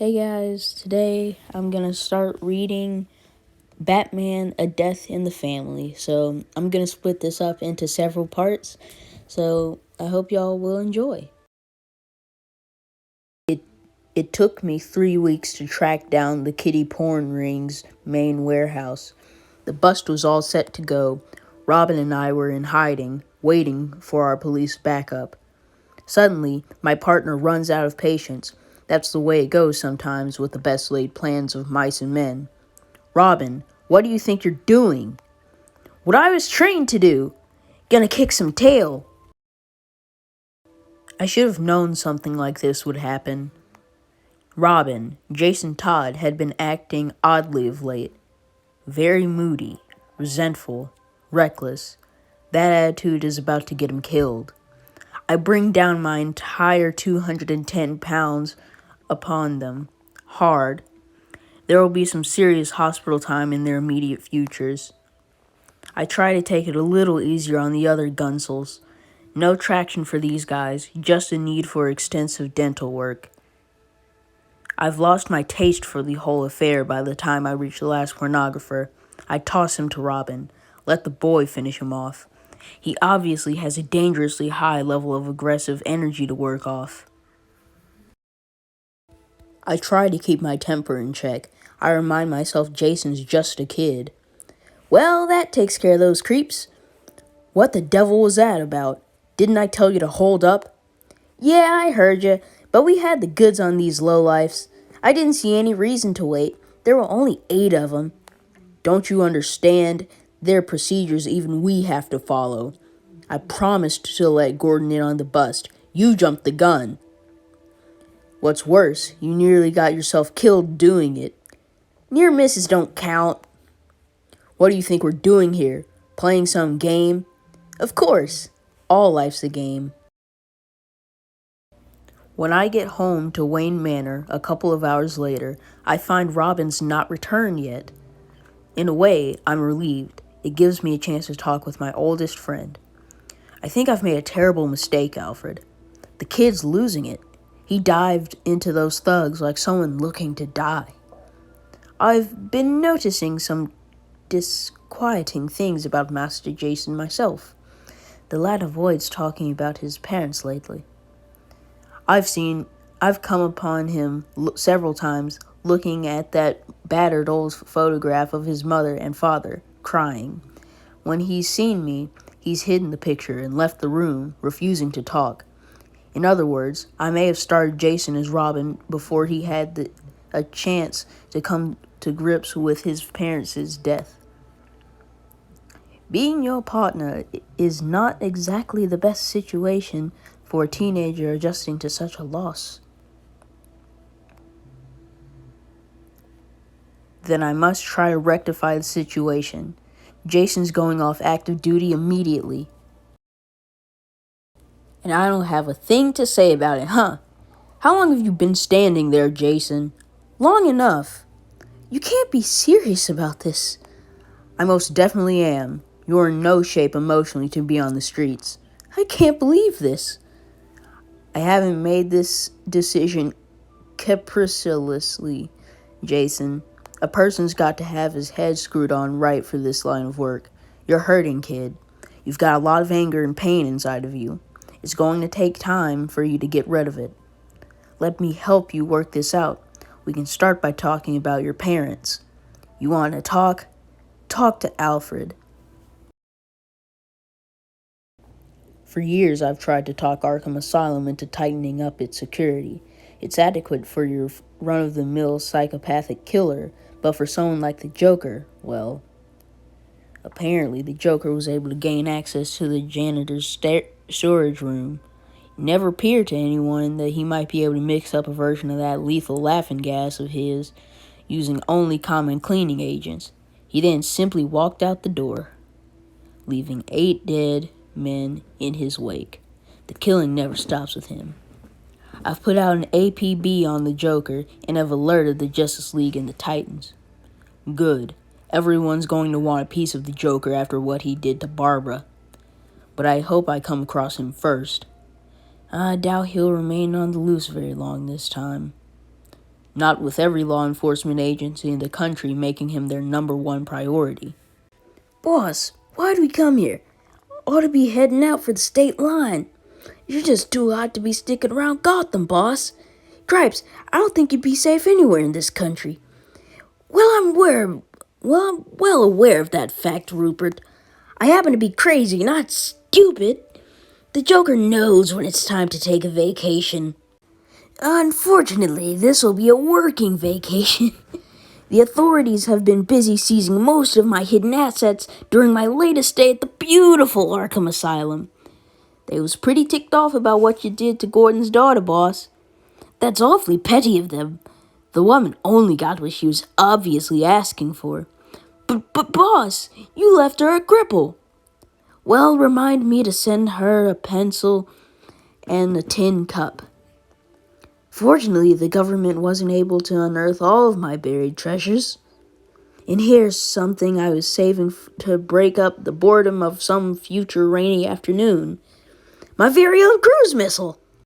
Hey guys, today I'm gonna start reading Batman: A Death in the Family. So I'm gonna split this up into several parts. So I hope y'all will enjoy. It took me 3 weeks to track down the Kitty Porn Ring's main warehouse. The bust was all set to go. Robin and I were in hiding, waiting for our police backup. Suddenly, my partner runs out of patience. That's the way it goes sometimes with the best laid plans of mice and men. Robin, what do you think you're doing? What I was trained to do. Gonna kick some tail. I should have known something like this would happen. Robin, Jason Todd, had been acting oddly of late. Very moody, resentful, reckless. That attitude is about to get him killed. I bring down my entire 210 pounds upon them. Hard. There will be some serious hospital time in their immediate futures. I try to take it a little easier on the other gunsels. No traction for these guys, just a need for extensive dental work. I've lost my taste for the whole affair by the time I reach the last pornographer. I toss him to Robin. Let the boy finish him off. He obviously has a dangerously high level of aggressive energy to work off. I try to keep my temper in check. I remind myself Jason's just a kid. Well, that takes care of those creeps. What the devil was that about? Didn't I tell you to hold up? Yeah, I heard you, but we had the goods on these lowlifes. I didn't see any reason to wait. There were only 8 of them. Don't you understand? There are procedures even we have to follow. I promised to let Gordon in on the bust. You jumped the gun. What's worse, you nearly got yourself killed doing it. Near misses don't count. What do you think we're doing here? Playing some game? Of course. All life's a game. When I get home to Wayne Manor a couple of hours later, I find Robin's not returned yet. In a way, I'm relieved. It gives me a chance to talk with my oldest friend. I think I've made a terrible mistake, Alfred. The kid's losing it. He dived into those thugs like someone looking to die. I've been noticing some disquieting things about Master Jason myself. The lad avoids talking about his parents lately. I've come upon him several times looking at that battered old photograph of his mother and father, crying. When he's seen me, he's hidden the picture and left the room, refusing to talk. In other words, I may have started Jason as Robin before he had a chance to come to grips with his parents' death. Being your partner is not exactly the best situation for a teenager adjusting to such a loss. Then I must try to rectify the situation. Jason's going off active duty immediately. And I don't have a thing to say about it, huh? How long have you been standing there, Jason? Long enough. You can't be serious about this. I most definitely am. You're in no shape emotionally to be on the streets. I can't believe this. I haven't made this decision capriciously, Jason. A person's got to have his head screwed on right for this line of work. You're hurting, kid. You've got a lot of anger and pain inside of you. It's going to take time for you to get rid of it. Let me help you work this out. We can start by talking about your parents. You want to talk? Talk to Alfred. For years, I've tried to talk Arkham Asylum into tightening up its security. It's adequate for your run-of-the-mill psychopathic killer, but for someone like the Joker, well, apparently the Joker was able to gain access to the janitor's storage room. It never appeared to anyone that he might be able to mix up a version of that lethal laughing gas of his using only common cleaning agents. He then simply walked out the door, leaving 8 dead men in his wake. The killing never stops with him. I've put out an APB on the Joker and have alerted the Justice League and the Titans. Good. Everyone's going to want a piece of the Joker after what he did to Barbara. But I hope I come across him first. I doubt he'll remain on the loose very long this time. not with every law enforcement agency in the country making him their #1 priority. Boss, why'd we come here? Ought to be heading out for the state line. You're just too hot to be sticking around Gotham, boss. Cripes, I don't think you'd be safe anywhere in this country. I'm well aware of that fact, Rupert. I happen to be crazy, not stupid. The Joker knows when it's time to take a vacation. Unfortunately, this will be a working vacation. The authorities have been busy seizing most of my hidden assets during my latest stay at the beautiful Arkham Asylum. They was pretty ticked off about what you did to Gordon's daughter, boss. That's awfully petty of them. The woman only got what she was obviously asking for. But boss, you left her a cripple. Well, remind me to send her a pencil and a tin cup. Fortunately, the government wasn't able to unearth all of my buried treasures. And here's something I was saving to break up the boredom of some future rainy afternoon. My very own cruise missile!